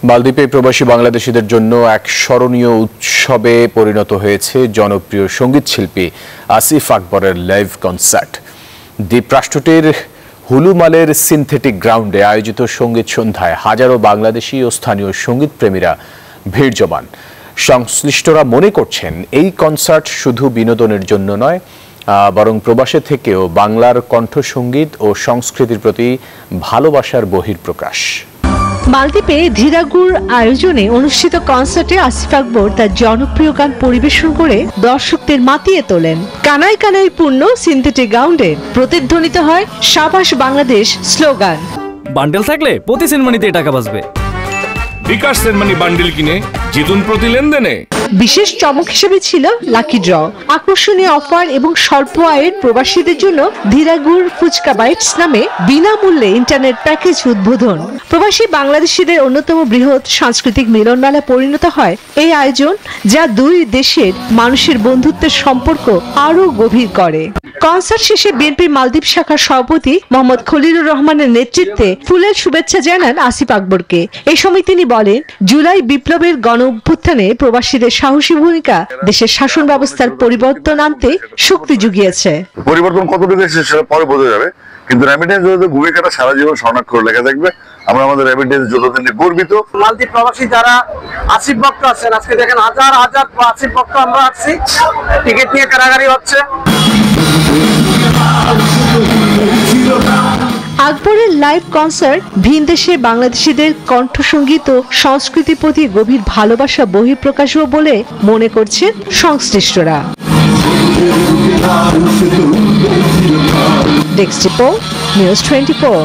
মালদ্বীপে প্রবাসী বাংলাদেশিদের জন্য এক স্মরণীয় উৎসবে পরিণত হয়েছে জনপ্রিয় সঙ্গীত শিল্পী আসিফ আকবরের লাইভ কনসার্ট। দ্বীপরাষ্ট্রটির হুলুমালের সিনথেটিক গ্রাউন্ডে আয়োজিত সঙ্গীত সন্ধ্যায় হাজারো বাংলাদেশি ও স্থানীয় সঙ্গীত প্রেমীরা ভিড় জমান। সংশ্লিষ্টরা মনে করছেন এই কনসার্ট শুধু বিনোদনের জন্য নয়, বরং প্রবাসে থেকেও বাংলার কণ্ঠসঙ্গীত ও সংস্কৃতির প্রতি ভালোবাসার বহিঃপ্রকাশ। মালদ্বীপে ধীরাগুড় আয়োজনে অনুষ্ঠিত কনসার্টে আসিফ আকবর তার জনপ্রিয় গান পরিবেশন করে দর্শকদের মাতিয়ে তোলেন। কানায় কানায় পূর্ণ সিনথেটিক গ্রাউন্ডে প্রতিধ্বনিত হয় সাবাস বাংলাদেশ স্লোগান। বান্ডেল থাকলে প্রতি সেনমানিতে টাকা বাঁচবে। বিকাশ সেনমানি বান্ডেল কিনে জিতুন প্রতি লেনদেনে। বিশেষ চমক হিসেবে ছিল লাকি ড্র, আকর্ষণীয় অফার এবং স্বল্প আয়ের প্রবাসীদের জন্য ধীরাগুড় ফুচকা বাইটস নামে বিনামূল্যে ইন্টারনেট প্যাকেজ উদ্বোধন। প্রবাসী বাংলাদেশিদের অন্যতম বৃহৎ সাংস্কৃতিক মিলনমেলা পরিণত হয় এই আয়োজন, যা দুই দেশের মানুষের বন্ধুত্বের সম্পর্ক আরও গভীর করে। কনসার্ট শেষে বিএনপির মালদ্বীপ শাখার সভাপতি মোহাম্মদ খলিলুর রহমানের নেতৃত্বে ফুলের শুভেচ্ছা জানান আসিফ আকবরকে। এই সময় তিনি বলেন, জুলাই বিপ্লবের গণ অভ্যুত্থানে প্রবাসীদের সাহসী ভূমিকা দেশের শাসন ব্যবস্থার পরিবর্তন আনতে শক্তি জুগিয়েছে। পরিবর্তন কতটুকু সেটা পরে বোঝা যাবে, কিন্তু রেমিটেন্স ভূমিকাটা সারা জীবন স্বর্ণাক্ষরে লেখা থাকবে। আমরা আমাদের রেমিটেন্স যোদ্ধাদের নিয়ে গর্বিত। মালদ্বীপ প্রবাসী যারা আসিফ ভক্ত আছেন, আজকে দেখেন হাজার হাজার আসিফ ভক্ত আমরা আসছি, টিকিট নিয়ে কারাগারি হচ্ছে। আকবরের লাইভ কনসার্ট ভিনদেশে বাংলাদেশিদের কণ্ঠসঙ্গীত ও সংস্কৃতির প্রতি গভীর ভালোবাসা বহিঃপ্রকাশও বলে মনে করছেন সংশ্লিষ্টরা। Desk report, news 24।